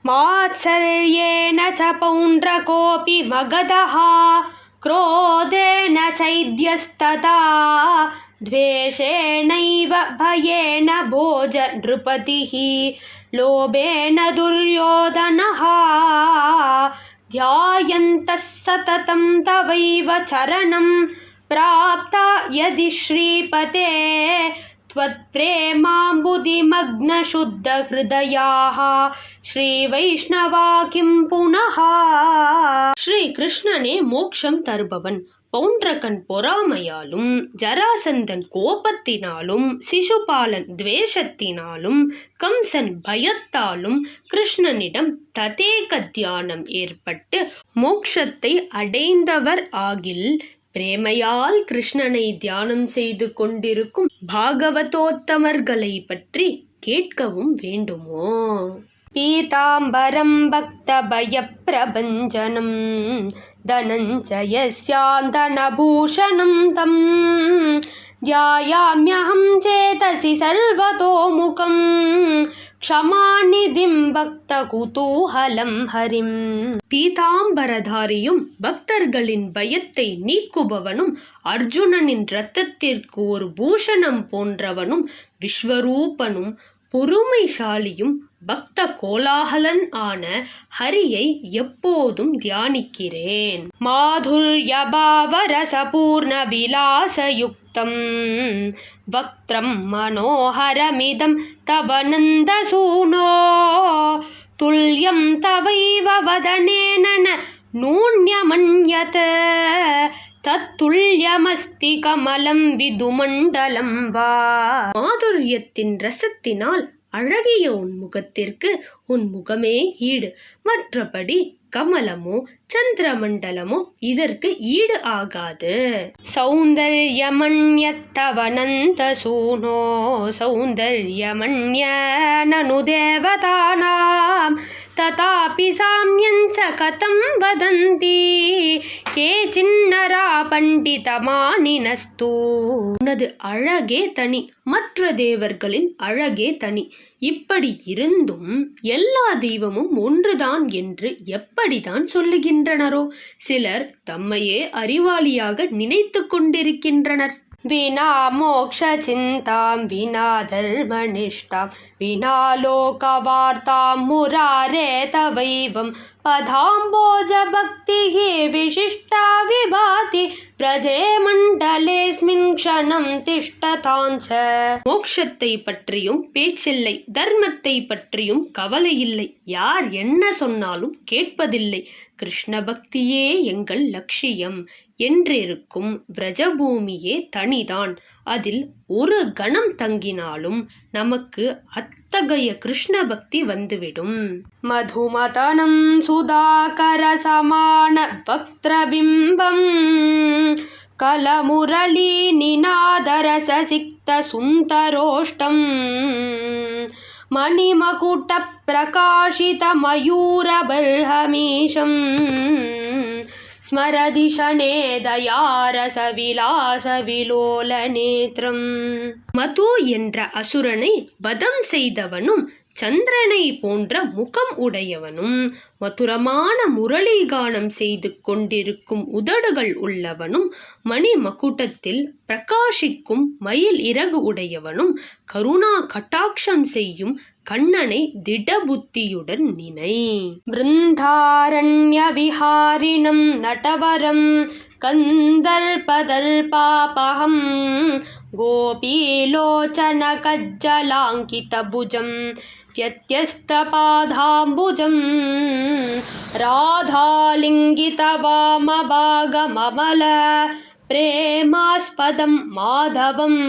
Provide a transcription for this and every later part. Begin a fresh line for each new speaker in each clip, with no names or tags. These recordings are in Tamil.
मात्सर्येण च पौण्ड्रकोऽपि मगधः क्रोधेन चैद्यस्तथा द्वेषेणैव भयेन भोज नृपतिः लोभेन दुर्योधनः ध्यायन्तः सततं तवैव चरणं प्राप्ता यदि श्रीपते त्वत्प्रेमाम्बुधिमग्नशुद्धहृदयाः ஸ்ரீவைஷ்ணவா கிம் புனஹா. ஸ்ரீ கிருஷ்ணனே மோட்சம் தருபவன். பௌண்ட்ரகன் பொறாமையாலும், ஜராசந்தன் கோபத்தினாலும், சிசுபாலன் துவேஷத்தினாலும், கம்சன் பயத்தாலும் கிருஷ்ணனிடம் ததேக தியானம் ஏற்பட்டு மோட்சத்தை அடைந்தவர் ஆகில் பிரேமையால் கிருஷ்ணனை தியானம் செய்து கொண்டிருக்கும் பாகவதோத்தமர்களை பற்றி கேட்கவும் வேண்டுமோ? பீதாம்பரம் பக்த பய பிரபஞ்சனம் தனஞ்சயஸ்யாந்தனபூஷணம் தம் தியாயாம்யஹம் சேதசி சர்வதோமுகம் க்ஷமாநிதிம் பக்த குதூஹலம் ஹரிம். பீதாம்பரதாரியும் பக்தர்களின் பயத்தை நீக்குபவனும் அர்ஜுனனின் இரத்தத்திற்கு ஒரு பூஷணம் போன்றவனும் விஸ்வரூபனும் பொறுமைசாலியும் பக்த கோலாகலன் ஆன ஹரியை எப்போதும் தியானிக்கிறேன். மாதுர்யபாவரசபூர்ண விலாசயுக்தம் வக்த்ரம் மனோஹரமிதம் தவ நந்தசூனோ துல்யம் தவைவ வதனேன நூன்யமன்யத் தத்துல்யமஸ்தி கமலம் விதுமண்டலம் வா. மாதுரியத்தின் ரசத்தினால் அழகிய உன் முகத்திற்கு உன் முகமே ஈடு. மற்றபடி கமலமோ சந்திரமண்டலமோ இதற்கு ஈடு ஆகாது. சௌந்தர்யமண்யத்தவனந்த சூனோ சௌந்தர்யமண்ய நனு தேவதானாம் ததாபி சாம்யஞ்ச கதம் வதந்தி கேசின்னரா பண்டிதமானினஸ்து. உனது அழகே தனி, மற்ற தேவர்களின் அழகே தனி. இப்படி இருந்தும் எல்லா தெய்வமும் ஒன்றுதான் என்று எப்படிதான் சொல்லுகின்றனரோ? சிலர் தம்மையே அறிவாளியாக நினைத்து கொண்டிருக்கின்றனர். வினா மோக்ஷ சிந்தாம் வினா தர்மனிஷ்டாம் வினா லோகவார்த்தாம் முராரே தவைவம் பதாம்போஜ பக்திஹி விசிஷ்டா விபாதி பிரஜே மண்டலேஸ்மின் க்ஷணம் திஷ்டதாஞ்ச. மோக்ஷத்தை பற்றியும் பேச்சில்லை, தர்மத்தை பற்றியும் கவலை இல்லை, யார் என்ன சொன்னாலும் கேட்பதில்லை, கிருஷ்ண பக்தியே எங்கள் லட்சியம் என்றிருக்கும் பிரஜபூமியே தனிதான். அதில் ஒரு கணம் தங்கினாலும் நமக்கு அத்தகைய கிருஷ்ண பக்தி வந்துவிடும். மதுமதனம் சுதாகர சமான பக்திரபிம்பம் கலமுரளி நிநாதரச சிக்த சுந்தரோஷ்டம் மணிமகுட பிரகாஷித மயூர பர்ஹமீஷம் ஸ்மரதி ஷணே தயாரச விலாச விலோல நேத்ரம். மது என்ற அசுரனை வதம் செய்தவனும் சந்திரனை போன்ற முகம் உடையவனும் மதுரமான முரளிகானம் செய்து கொண்டிருக்கும் உதடுகள் உள்ளவனும் மணி மகுடத்தில் பிரகாசிக்கும் மயில் இறகு உடையவனும் கருணா கட்டாட்சம் செய்யும் கண்ணனை திடபுத்தியுடன் நினை. பிருந்தாரண்ய விஹாரிணம் நடவரம் கந்தர்பதல்பாபஹம் கோபீலோச்சன கஜ்ஜலாங்கித புஜம் யத்யஸ்தபாதாம்புஜம் ராதாலிங்கித வாமபாகமமல பிரேமாஸ்பதம் மாதவம்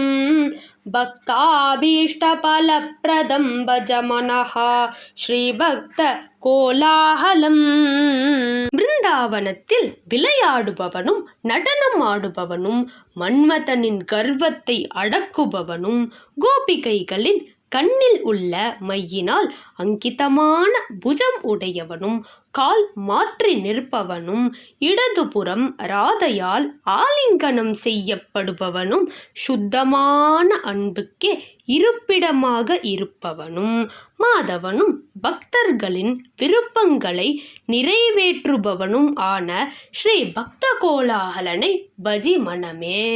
பக்தாபீஷ்டபலப்ரதம் பஜமனஹ ஸ்ரீபக்த கோலாஹலம். பிருந்தாவனத்தில் விளையாடுபவனும் நடனம் ஆடுபவனும் மன்மதனின் கர்வத்தை அடக்குபவனும் கோபிகைகளின் கண்ணில் உள்ள மையினால் அங்கிதமான புஜம் உடையவனும் கால் மாற்றி நிற்பவனும் இடதுபுறம் ராதையால் ஆலிங்கனம் செய்யப்படுபவனும் சுத்தமான அன்புக்கே இருப்பிடமாக இருப்பவனும் மாதவனும் பக்தர்களின் விருப்பங்களை நிறைவேற்றுபவனும் ஆன ஸ்ரீ பக்த கோலாகலனை பஜி மனமே.